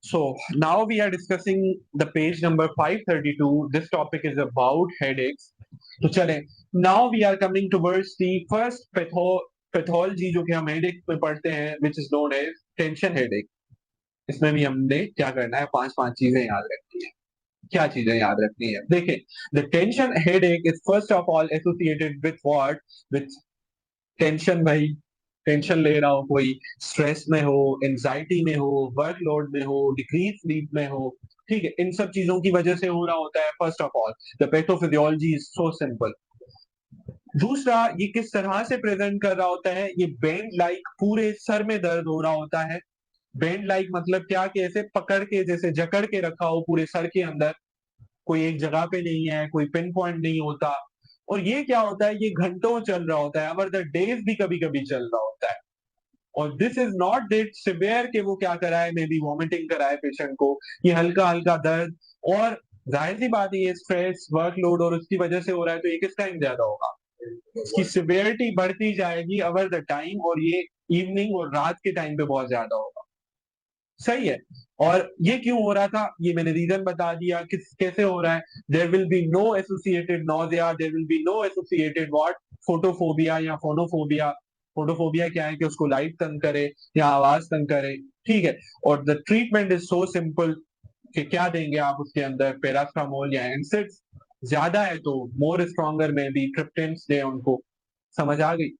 So now we are discussing the page number 532. This topic is about headaches. तो चले, now we are coming towards the first pathology जो कि हम headache में पढ़ते हैं, which is known as tension headache. इसमें भी हमने क्या करना है, पांच पांच चीजें याद रखनी है. क्या चीजें याद रखनी है? देखिए, the tension headache is first of all associated with what? With tension. भाई टेंशन ले रहा हो, कोई स्ट्रेस में हो, एंजाइटी में हो, वर्कलोड में हो, डिक्रीज स्लीप में हो, ठीक है, इन सब चीजों की वजह से हो रहा होता है. First of all the pathophysiology is so simple. दूसरा, ये किस तरह से प्रेजेंट कर रहा होता है? ये बैंड लाइक पूरे सर में दर्द हो रहा होता है. बैंड लाइक मतलब क्या कि ऐसे पकड़ के, जैसे जकड़ के रखा हो पूरे सर के अंदर, कोई एक जगह पे नहीं है, कोई पिन पॉइंट नहीं होता. और ये क्या होता है? ये घंटों चल रहा होता है, ओवर द डेज भी कभी कभी चल रहा होता है. और this is not that severe कि वो क्या कराए, मे बी वॉमिटिंग कराए पेशेंट को. ये हल्का हल्का दर्द, और जाहिर सी बात है ये स्ट्रेस, वर्कलोड और उसकी वजह से हो रहा है, तो ये किस टाइम ज्यादा होगा? इसकी सिवियरिटी बढ़ती जाएगी ओवर द टाइम, और ये इवनिंग और रात के टाइम पे बहुत ज्यादा होगा. सही है. और ये क्यों हो रहा था, ये मैंने रीजन बता दिया किस कैसे हो रहा है. There will be no associated nausea, there will be no associated what, photophobia या फोनोफोबिया. फोटोफोबिया क्या है कि उसको लाइट तंग करे या आवाज तंग करे, ठीक है. और the treatment is so simple कि क्या देंगे आप उसके अंदर, पैरास्टामोल या एनसिड्स. ज्यादा है तो मोर स्ट्रॉन्गर में भी ट्रिप्टेंस दे उनको. समझ आ गई?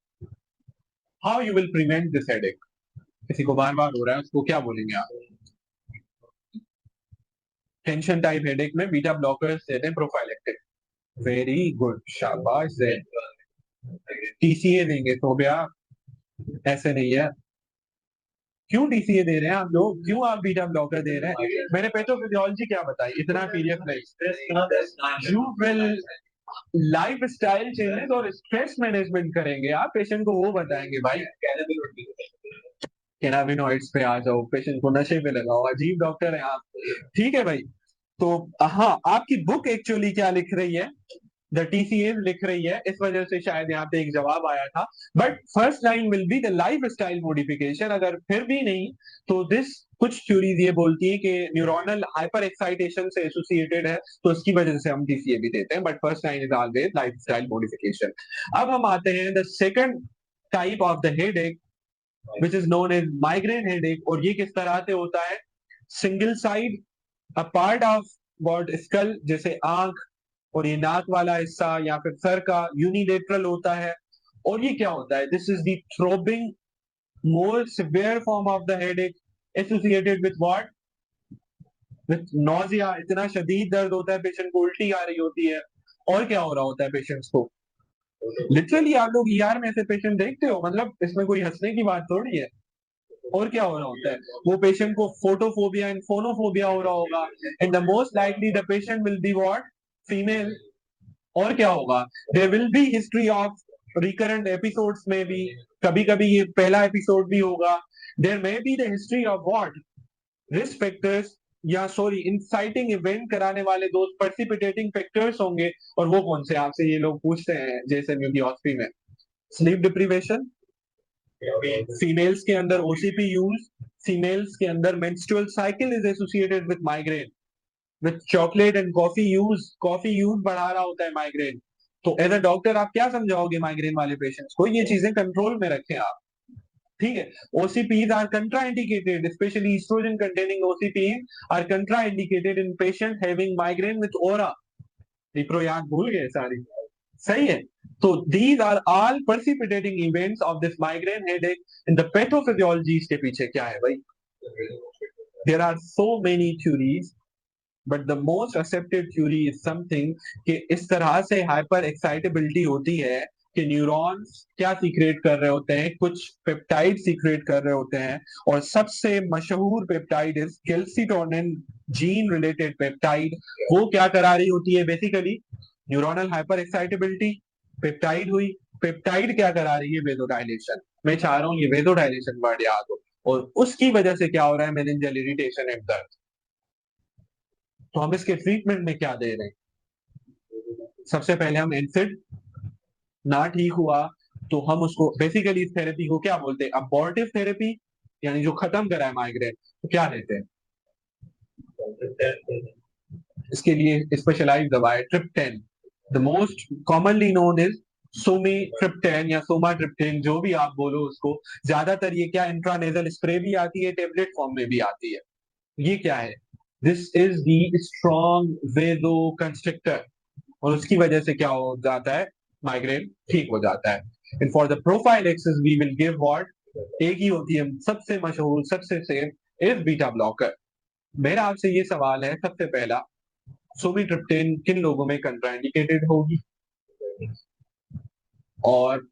How you will prevent this headache? किसी को बार बार हो रहा है, उसको क्या बोलेंगे आप? टेंशन टाइप हेडेक में बीटा ब्लॉकर्स देते हैं, प्रोफाइलेक्टिक. वेरी गुड, शाबाश. टीसीए देंगे तो भैया, ऐसे नहीं है. क्यों टीसीए दे रहे हैं आप लोग? क्यों आप बीटा ब्लॉकर दे रहे हैं? मैंने पैथोफिजियोलॉजी क्या बताई, इतना सीरियस नहीं. You will life style changes और स्ट्रेस मैनेजमेंट करेंगे आप, पेशेंट को वो बताएंगे. भाई कैनाबिनॉइड्स पे आ जाओ, पेशेंट को नशे पे लगाओ, अजीब डॉक्टर है आप. ठीक है भाई. तो हाँ, आपकी बुक एक्चुअली क्या लिख रही है? द टीसीए लिख रही है, इस वजह से शायद यहाँ पे एक जवाब आया था. But first line will be the life style modification. अगर फिर भी नहीं, तो दिस कुछ थ्योरीज ये बोलती है कि न्यूरोनल हाइपर एक्साइटेशन से एसोसिएटेड है, तो उसकी वजह से हम टीसीए भी देते हैं. But first line is always lifestyle modification. अब हम आते हैं the second type of the headache, which is known as migraine headache. और ये किस तरह से होता है? Single side, a part of both skull, जैसे आंख और ये नाक वाला हिस्सा या फिर सर का, यूनिलेटरल होता है. और ये क्या होता है? This is the throbbing more severe form of the headache, associated with what? With nausea. इतना शदीद दर्द होता है, पेशेंट को उल्टी आ रही होती है. और क्या हो रहा होता है पेशेंट्स को? लिटरली आप लोग ईआर में ऐसे पेशेंट देखते हो, मतलब इसमें कोई हंसने की बात थोड़ी है. और क्या हो रहा होता है? वो पेशेंट को फोटोफोबिया एंड फोनोफोबिया हो रहा होगा. And the most likely the patient will be what? Female. और क्या होगा? There will be history of recurrent episodes में भी, कभी कभी ये पहला एपिसोड भी होगा. There may be the history of what? Risk factors, या सॉरी, इंसाइटिंग इवेंट कराने वाले दो प्रेसिपिटेटिंग फैक्टर्स होंगे. और वो कौन से? आपसे ये लोग पूछते हैं जैसे की हॉस्पी में. स्लीप डिप्रीवेशन, फीमेल्स के अंदर ओसीपी यूज, फीमेल्स के अंदर menstrual cycle is associated with migraine. With chocolate and coffee use बढ़ा रहा होता है माइग्रेन. तो एज अ डॉक्टर आप क्या समझाओगे माइग्रेन वाले पेशेंट्स को? ये चीजें कंट्रोल में रखें आप. ठीक है. OCPs are contraindicated, specially oestrogen containing OCPs are contraindicated in patient having migraine with aura. Repro याद भूल गए सारी. सही है. तो these are all precipitating events of this migraine headache. In the pathophysiology के पीछे क्या है भाई? There are so many theories, but the most accepted theory is something कि इस तरह से hyper excitability होती है कि न्यूरॉन्स क्या सीक्रेट कर रहे होते हैं, कुछ पेप्टाइड सीक्रेट कर रहे होते हैं. और सबसे मशहूर peptide is calcitonin gene related peptide. वो क्या करा रही होती है? Basically neuronal hyper excitability, peptide हुई. पेप्टाइड क्या करा रही है? वेजोडाइलेशन. मैं चाह रहा हूँ ये वेजोडाइलेशन वर्ड याद हो. और उसकी वजह से क्या हो रहा है? मेनिंजियल इरिटेशन एंड दर्द. तो हम इसके ट्रीटमेंट में क्या दे रहे हैं? सबसे पहले हम एनसिड. ना ठीक हुआ तो हम उसको, बेसिकली इस थेरेपी को क्या बोलते हैं? अबॉर्टिव थेरेपी, यानी जो खत्म करा है माइग्रेन. तो क्या देते हैं? इसके लिए स्पेशलाइज्ड दवा है triptan. The most commonly known is sumatriptan या सोमाट्रिप्टेन, जो भी आप बोलो उसको। ज्यादातर ये क्या इंट्रानेजल स्प्रे भी आती है, टेबलेट फॉर्म में भी आती है। ये क्या है? This is the strong vasoconstrictor, और उसकी वजह से क्या हो जाता है? माइग्रेन ठीक हो जाता है। And for the prophylaxis we will give what? एक ही होती है सबसे मशहूर, सबसे सेफ, इज बीटा ब्लॉकर। मेरा आपसे ये सवाल है सबसे पहला, सोमीट्रिप्टेन किन लोगों में कंट्राइंडिकेटेड होगी? और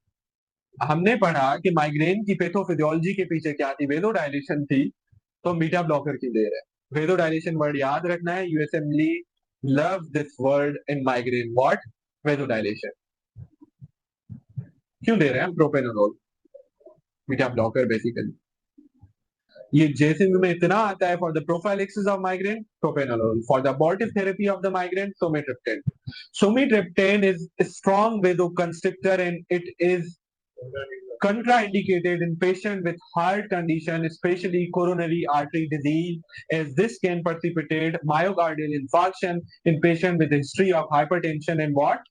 हमने पढ़ा कि माइग्रेन की पैथोफिजियोलॉजी के पीछे क्या थी? वेदो डायलेशन थी। तो हम बीटा ब्लॉकर की दे रहे हैं। वेदो डायलेशन वर्ड याद रखना है, USMLE love this word in migraine, what? Vasodilation. क्यों दे रहे हैं हम प्रोपेनोलोल? Beta blocker basically. ये जेएसएमयू में इतना आता है, for the prophylaxis of migraine propranolol, for the abortive therapy of the migraine sumatriptan. Sumatriptan is strong vasoconstrictor and it is contraindicated in patient with heart condition, especially coronary artery disease, as this can precipitate myocardial infarction in patient with a history of hypertension and what?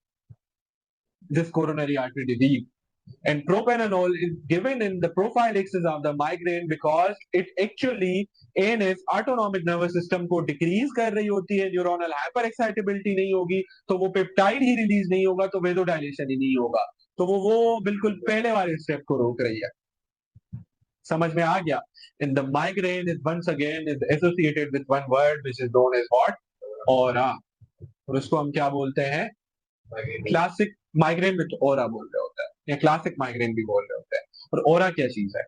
This coronary artery disease. And propranolol is given in the prophylaxis of the migraine because it actually ANS autonomic nervous system को decrease कर रही होती है, neuronal hyper excitability नहीं होगी तो वो peptide ही release नहीं होगा, तो वेदोडाइलेशन ही नहीं होगा। तो वो बिल्कुल पहले वाले स्टेप को रोक रही है। समझ में आ गया? In the migraine is once again is associated with one word which is known as what? Aura. और उसको हम क्या बोलते हैं? क्लासिक माइग्रेन विद ऑरा बोल रहे होते हैं, या क्लासिक माइग्रेन भी बोल रहे होते हैं। और ऑरा क्या चीज है?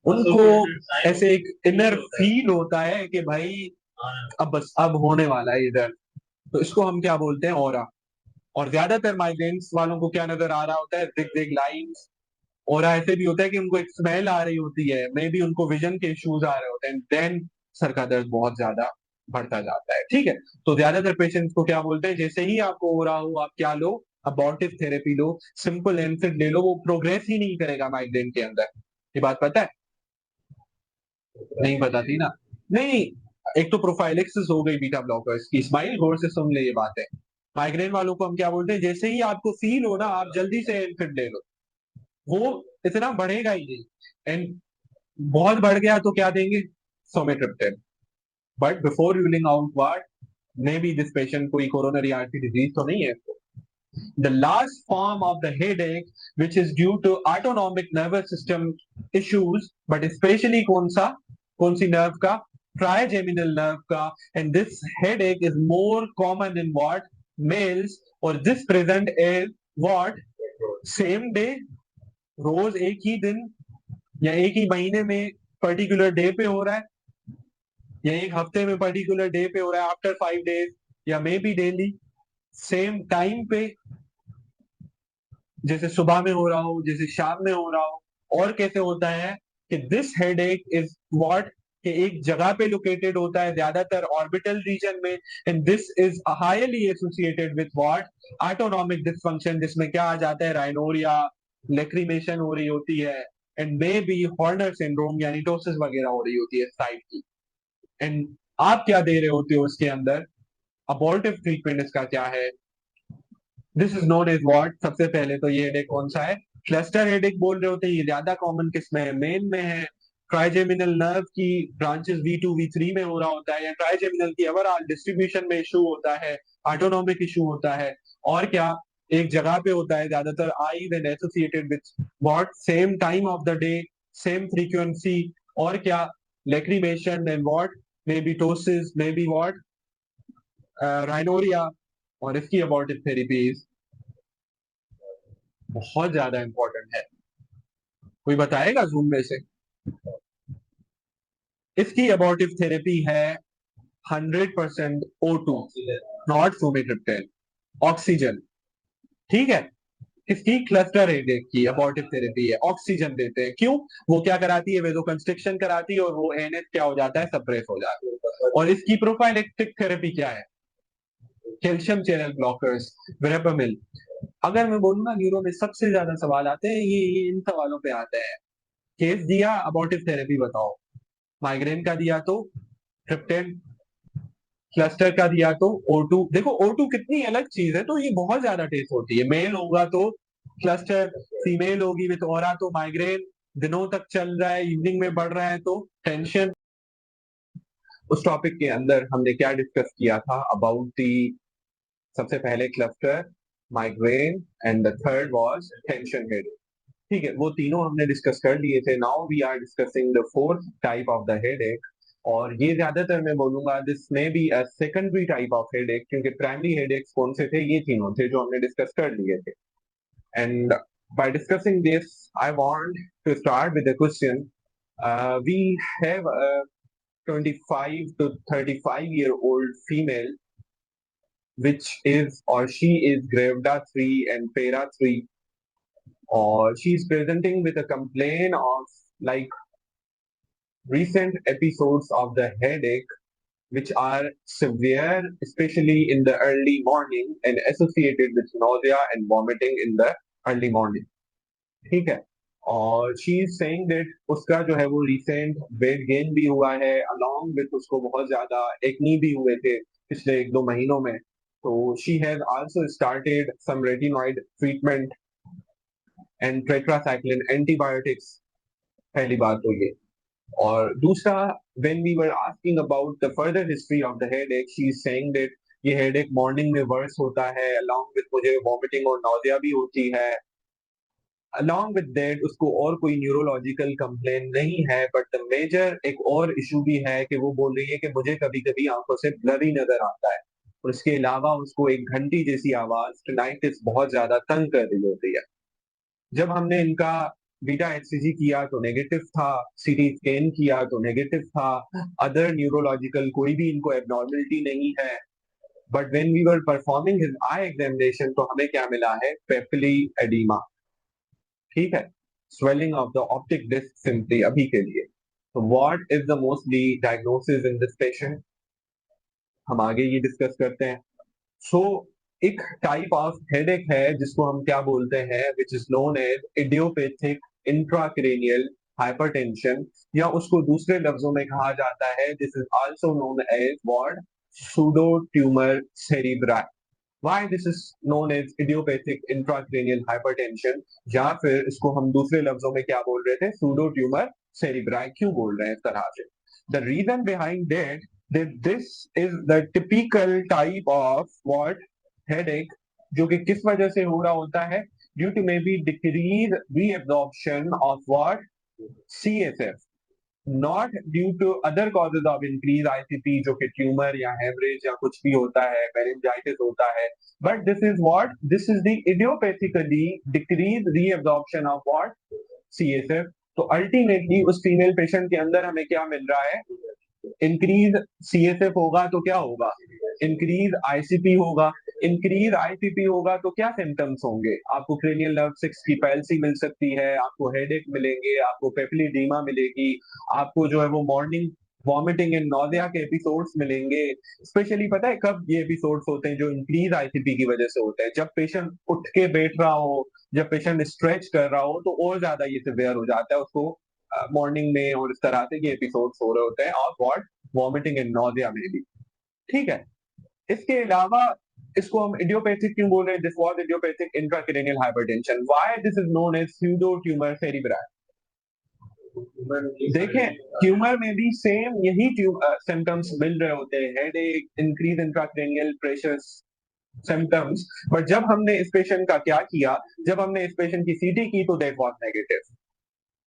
उनको ऐसे एक इनर फील होता है कि भाई अब बस अब होने वाला है इधर, तो इसको हम क्या बोलते हैं? ऑरा। और ज्यादातर माइग्रेन्स वालों को क्या नजर आ रहा होता है? दिग दिग लाइन्स। और ऐसे भी होता है कि उनको एक स्मेल आ रही होती है, मे बी उनको विजन के इश्यूज आ रहे होते हैं, देन सर का दर्द बहुत ज्यादा बढ़ता जाता है। ठीक है, तो ज्यादातर पेशेंट्स को क्या बोलते हैं? जैसे ही आपको हो रहा हो, आप क्या लो? अबॉर्टिव थेरेपी लो, सिंपल एनसिड ले लो, वो प्रोग्रेस ही नहीं करेगा माइग्रेन के अंदर। ये बात पता है? नहीं पता थी ना? नहीं, एक तो प्रोफाइलेक्सिस हो गई बीटा ब्लॉकर्स की, स्माइल गौर से सुन ले ये बात है। माइग्रेन वालों को हम क्या बोलते हैं? जैसे ही आपको फील हो ना, आप जल्दी से एनसिड ले लो। वो इतना बढ़ेगा ही नहीं, एंड बहुत बढ़ गया तो क्या देंगे? Sumatriptan. But before ruling out what, may be this patient कोई कोरोनरी आर्टरी डिजीज तो नहीं है। The last form of the headache, which is due to autonomic nervous system issues, but especially कौन सी nerve का? Trigeminal nerve का। And this headache is more common in what? Males, or this present is what? Same day, रोज एक ही दिन, या एक ही महीने में particular day पे हो रहा है, या एक हफ्ते में पर्टिकुलर डे पे हो रहा है, आफ्टर 5 डेज, या may be daily same time पे, जैसे सुबह में हो रहा हो, जैसे शाम में हो रहा हो। और कैसे होता है कि दिस हेडेक इज व्हाट? कि एक जगह पे लोकेटेड होता है, ज्यादातर ऑर्बिटल रीजन में, and this is highly associated with what? Autonomic dysfunction, जिसमें क्या आ जाता है? राइनोरिया, लेक्रीमेशन हो रही होती है, and may be Horner syndrome यानी टोसिस वगैरह हो रही होती है साइड की। एंड आप क्या दे रहे होते हो उसके अंदर? अबॉर्टिव ट्रीटमेंट इसका क्या है? This is known as what? सबसे पहले तो ये हेडेक कौन सा है? क्लस्टर हेडेक बोल रहे होते हैं। ये ज्यादा कॉमन किस में है? मेन में है। ट्राइजेमिनल नर्व की ब्रांचेस V2 V3 में हो रहा होता है, या ट्राइजेमिनल की ओवरऑल डिस्ट्रीब्यूशन में इशू होता है, ऑटोनॉमिक इशू होता है। और क्या? एक जगह पे होता है ज्यादातर, eyes and associated with what? Same time of the day, same frequency. और क्या? Lacrimation and what? May B ptosis, may be what? Rhinorrhoea. और इसकी अबॉर्टिव थेरेपीज बहुत ज्यादा इंपॉर्टेंट है। कोई बताएगा जूम में से? इसकी अबॉर्टिव थेरेपी है 100% O2, नॉट सोमेट्रिप्टेन, ऑक्सीजन। ठीक है, इसकी क्लस्टर हेडेक की अबॉर्टिव थेरेपी है, ऑक्सीजन देते हैं। क्यों? वो क्या कराती है? वेदो कंस्ट्रिक्शन कराती है, और वो एनएस क्या हो जाता है? सप्रेस हो जाता है। और इसकी प्रोफाइलेक्टिक थेरेपी क्या है? Calcium channel blockers, verapamil. अगर मैं बोलूँ ना, न्यूरो में सबसे ज्यादा सवाल आते हैं, ये इन सवालों पे आते हैं। केस दिया, अबॉर्टिव थेरेपी बताओ। माइग्रेन का दिया तो ट्रिप्टेन, क्लस्टर का दिया तो O2। देखो O2 कितनी अलग चीज है, तो ये बहुत ज्यादा टेस्ट होती है। मेल होगा तो क्लस्टर, फीमेल होगी विथ ऑरा तो माइग्रेन, दिनों तक चल रहा है, इवनिंग में बढ़ रहा है तो टेंशन। उस टॉपिक के अंदर हमने क्या डिस्कस किया था अबाउट दी, सबसे पहले cluster, migraine and the third was tension head. ठीक है, वो तीनों हमने डिस्कस कर लिए थे। Now we are discussing the fourth type of the headache. और ये ज्यादातर मैं बोलूंगा this may be a secondary type of headache, क्योंकि प्राइमरी हेडेक्स कौन से थे, ये तीनों थे जो हमने डिस्कस कर लिए थे। And by discussing this, I want to start with a question. We have a 25 to 35-year-old female, which is or she is Gravda 3 and Para 3, or she is presenting with a complaint of like recent episodes of the headache, which are severe, especially in the early morning and associated with nausea and vomiting in the early morning. ठीक है, और she is saying that उसका जो है वो recent weight gain भी हुआ है, अलोंग विथ उसको बहुत ज्यादा एक्नी भी हुए थे पिछले 1-2 महीनों में। तो she has also started some retinoid treatment and tetracycline antibiotics. पहली बात तो ये। और दूसरा, when we were asking about the further history of the headache, she is saying that ये हेडेक मॉर्निंग में वर्स होता है, along with मुझे वॉमिटिंग और नाउजिया भी होती है। along with that उसको और कोई न्यूरोलॉजिकल कंप्लेन नहीं है, बट द मेजर एक और इशू भी है कि वो बोल रही है कि मुझे कभी कभी आंखों से ब्लरी नजर आता है, और इसके अलावा उसको एक घंटी जैसी आवाज टनाइटिस बहुत ज्यादा तंग कर रही होती है। जब हमने इनका बीटा एचसीजी किया तो नेगेटिव था, सीटी स्कैन किया तो नेगेटिव था, अदर न्यूरोलॉजिकल कोई भी इनको एबनॉर्मलिटी नहीं है। But when we were performing his eye examination तो हमें क्या मिला है, पेपिली एडिमा। ठीक है, swelling of the optic disc simply अभी के लिए। तो what is the mostly diagnosis in this patient, हम आगे ये डिस्कस करते हैं। सो एक टाइप ऑफ हेडेक है जिसको हम क्या बोलते हैं, which is known as idiopathic intracranial hypertension, या उसको दूसरे लफ्जों में कहा जाता है, this is also known as what, pseudo tumour cerebri. Why this is known as idiopathic intracranial hypertension, या फिर इसको हम दूसरे लफ्जों में क्या बोल रहे थे, सूडो ट्यूमर सेरिब्राई क्यों बोल रहे हैं इस तरह से। The reason behind that that this is the typical type of what headache, जो कि किस वजह से हो रहा होता है, due to maybe decrease reabsorption of what, CSF, not due to other causes of increase ICP, जो कि ट्यूमर या हेमरेज या कुछ भी होता है, meningitis होता है, but this is the idiopathically decreased reabsorption of what, CSF। तो अल्टीमेटली उस फीमेल पेशेंट के अंदर हमें क्या मिल रहा है, इंक्रीज सीएसएफ होगा तो क्या होगा, इंक्रीज आईसीपी होगा। इंक्रीज आईसीपी होगा तो क्या सिम्टम्स होंगे, आपको क्रेनियल नर्व 6 की पैल्सी मिल सकती है, आपको हेडेक मिलेंगे, आपको पेपिलिडीमा मिलेगी, आपको जो है वो मॉर्निंग वॉमिटिंग एंड नोजिया के एपिसोड्स मिलेंगे। स्पेशली पता है कब ये एपिसोड्स होते हैं, जो इंक्रीज आईसीपी की वजह से होते हैं, जब पेशेंट उठ के बैठ रहा हो, जब पेशेंट स्ट्रेच कर रहा हो, तो और ज्यादा ये सिवियर हो जाता है उसको मॉर्निंग में, और इस तरह से ये एपिसोड्स हो रहे होते हैं, और व्हाट, वॉमिटिंग एंड नोजिया में भी। ठीक है, इसके अलावा इसको हम इडियोपैथिक क्यों बोल रहे हैं, this was idiopathic intracranial hypertension. Why this is known as pseudo tumour cerebri. देखें, ट्यूमर में भी सेम यही सिम्टम्स मिल रहे होते हैं, headache, increase intracranial pressure symptoms. But जब हमने इस पेशेंट का क्या किया, जब हमने इस पेशेंट की सीटी की तो that was negative.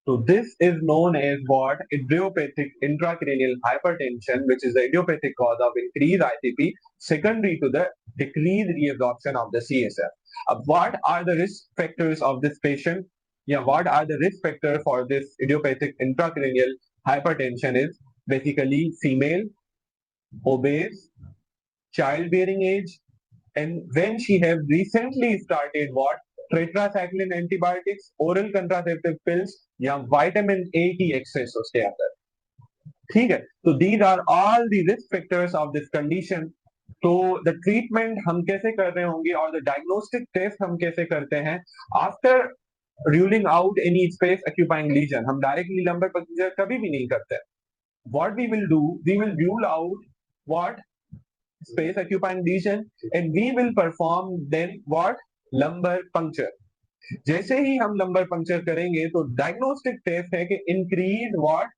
So this is known as what, idiopathic intracranial hypertension, which is the idiopathic cause of increased ICP secondary to the decreased reabsorption of the CSF. What are the risk factors of this patient? Yeah, what are the risk factors for this idiopathic intracranial hypertension is basically female, obese, childbearing age, and when she have recently started what, tetracycline antibiotics, oral contraceptive pills, या vitamin A की excess उसके अंदर। ठीक है, तो these are all the risk factors of this condition. तो the treatment हम कैसे कर रहे होंगे, और द डायग्नोस्टिक टेस्ट हम कैसे करते हैं, after ruling out any space occupying lesion, हम डायरेक्टली लंबर प्रोसीजर कभी भी नहीं करते। what we will do, we will rule out what space occupying lesion and we will perform then what lumbar puncture. जैसे ही हम लंबर पंक्चर करेंगे तो diagnostic test है कि इंक्रीज व्हाट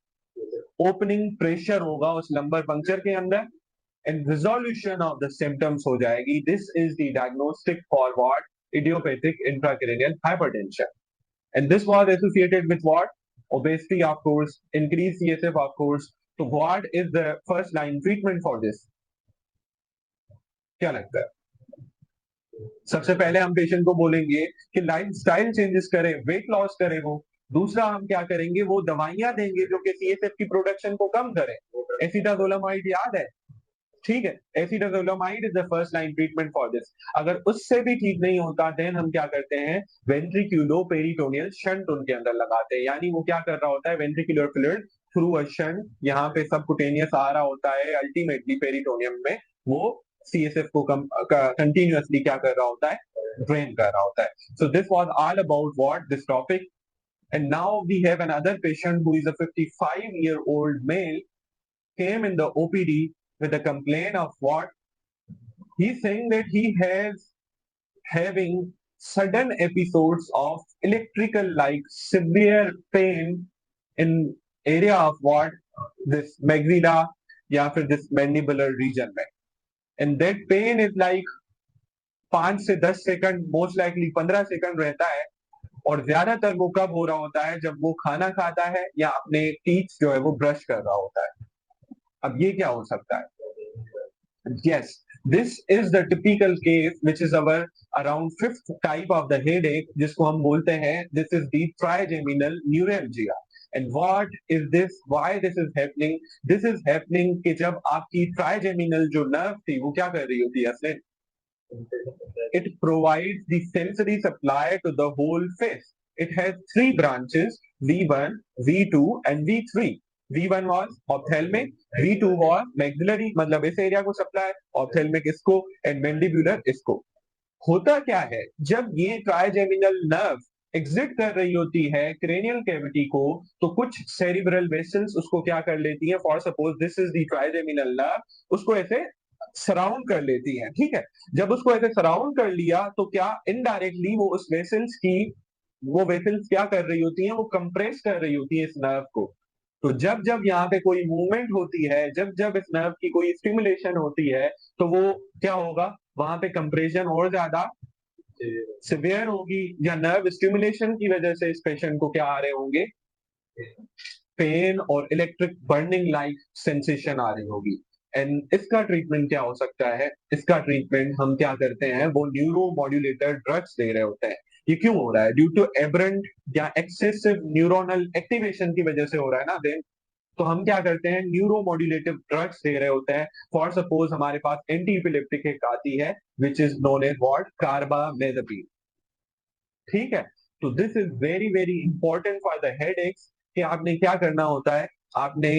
ओपनिंग प्रेशर होगा उस लंबर पंक्चर के अंदर and resolution of the symptoms हो जाएगी. This is the diagnostic for what idiopathic intracranial hypertension. And this was associated with what? Obesity, of course, increased CSF, of course. So what is the first line treatment for this? क्या लगता है? सबसे पहले हम patient को बोलेंगे कि life style changes करें, वेट लॉस करें. वो दूसरा हम क्या करेंगे, वो दवाइयां देंगे जो कि सीएसएफ की प्रोडक्शन को कम करें. एसिटाजोलामाइड याद है? ठीक है, acetazolamide is the first line treatment for this. अगर उससे भी ठीक नहीं होता देन हम क्या करते हैं, वेंट्रिक्यूलो पेरिटोनियल शंट उनके अंदर लगाते हैं. यानी वो क्या कर रहा होता है, ventricular fluid through a shunt यहाँ पे सबकुटेनियस आ रहा होता है, अल्टीमेटली पेरिटोनियम में वो सीएसएफ को कंटिन्यूअसली क्या कर रहा होता है, ड्रेन कर रहा होता है. So this was all about what this topic. And now we have another patient who is a 55-year-old male came in the OPD with a complaint of what? He's saying that he has having sudden episodes of electrical like severe pain in area of what? This maxilla या फिर this mandibular region में. And that pain is like 5 से 10 second, most likely 15 second रहता है. और ज्यादातर वो कब हो रहा होता है, जब वो खाना खाता है या अपने टीथ जो है वो ब्रश कर रहा होता है. अब ये क्या हो सकता है? Yes, this is the typical case which is our around fifth type of the headache जिसको हम बोलते हैं this is the trigeminal neuralgia. And what is this? Why this is happening? This is happening कि जब आपकी trigeminal जो nerve थी वो क्या कर रही होती है असलिन? It provides the sensory supply to the whole face. It has three branches, V1, V2 and V3. V1 was ophthalmic, V2 was maxillary, मतलब इस एरिया को सप्लाई, ophthalmic इसको and mandibular इसको. होता क्या है, जब ये ट्राइजेमिनल नर्व एग्जिट कर रही होती है क्रेनियल कैविटी को, तो कुछ सेरिब्रल वेसल्स उसको क्या कर लेती हैं, for suppose this is the trigeminal nerve, उसको ऐसे सराउंड कर लेती हैं. ठीक है, जब उसको ऐसे सराउंड कर लिया तो क्या इनडायरेक्टली वो उस वेसल्स की, वो वेसल्स क्या कर रही होती हैं, वो कंप्रेस कर रही होती है इस नर्व को. तो जब जब यहाँ पे कोई मूवमेंट होती है, जब जब इस नर्व की कोई स्टिमुलेशन होती है, तो वो क्या होगा, वहां पे कंप्रेशन और ज्यादा सिवियर होगी, या नर्व स्टिमुलेशन की वजह से इस पेशेंट को क्या आ रहे होंगे, पेन और इलेक्ट्रिक बर्निंग लाइक सेंसेशन आ रही होगी. एंड इसका ट्रीटमेंट क्या हो सकता है, इसका ट्रीटमेंट हम क्या करते हैं, वो न्यूरो मॉड्यूलेटर ड्रग्स दे रहे होते हैं. ये क्यों हो रहा है, ड्यू टू एबरेंट या एक्सेसिव न्यूरोनल एक्टिवेशन की वजह से हो रहा है ना देन. तो हम क्या करते हैं, न्यूरो मॉड्यूलेटिव ड्रग्स दे रहे होते हैं. फॉर सपोज हमारे पास एंटी इपिलेप्टिक एक आती है which is known as what, carbamazepine. ठीक है, तो this is very very important for the headaches कि आपने क्या करना होता है, आपने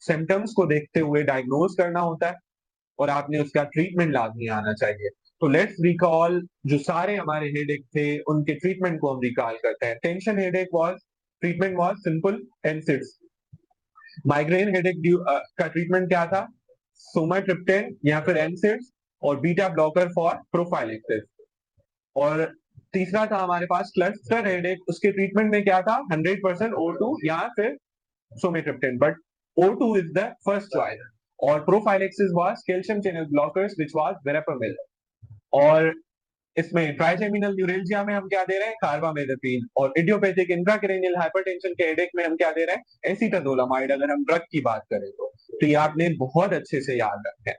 सिम्टम्स को देखते हुए डायग्नोज करना होता है और आपने उसका ट्रीटमेंट लाजमी आना चाहिए. तो लेट्स रिकॉल जो सारे हमारे हेडेक थे उनके ट्रीटमेंट को हम रिकॉल करते हैं. Tension headache was, treatment was simple NSAIDs. Migraine headache का ट्रीटमेंट क्या था, सोमाट्रिप्टेन या फिर एनसिड्स और बीटा ब्लॉकर फॉर प्रोफाइलेक्सिस. और तीसरा था हमारे पास क्लस्टर हेडेक, उसके ट्रीटमेंट में क्या था, 100% O2 या फिर sumatriptan, but O2 is the first choice. और prophylaxis was calcium channel blockers which was verapamil. और इसमें ट्राइजेमिनल न्यूरेल्जिया में हम क्या दे रहे हैं, कार्बामेज़ापिन. और इडियोपैथिक इंट्राक्रेनियल हाइपरटेंशन के हेडेक में हम क्या दे रहे हैं, एसिटाजोलामाइड, अगर हम ड्रग की बात करें तो. ये आपने बहुत अच्छे से याद रखें.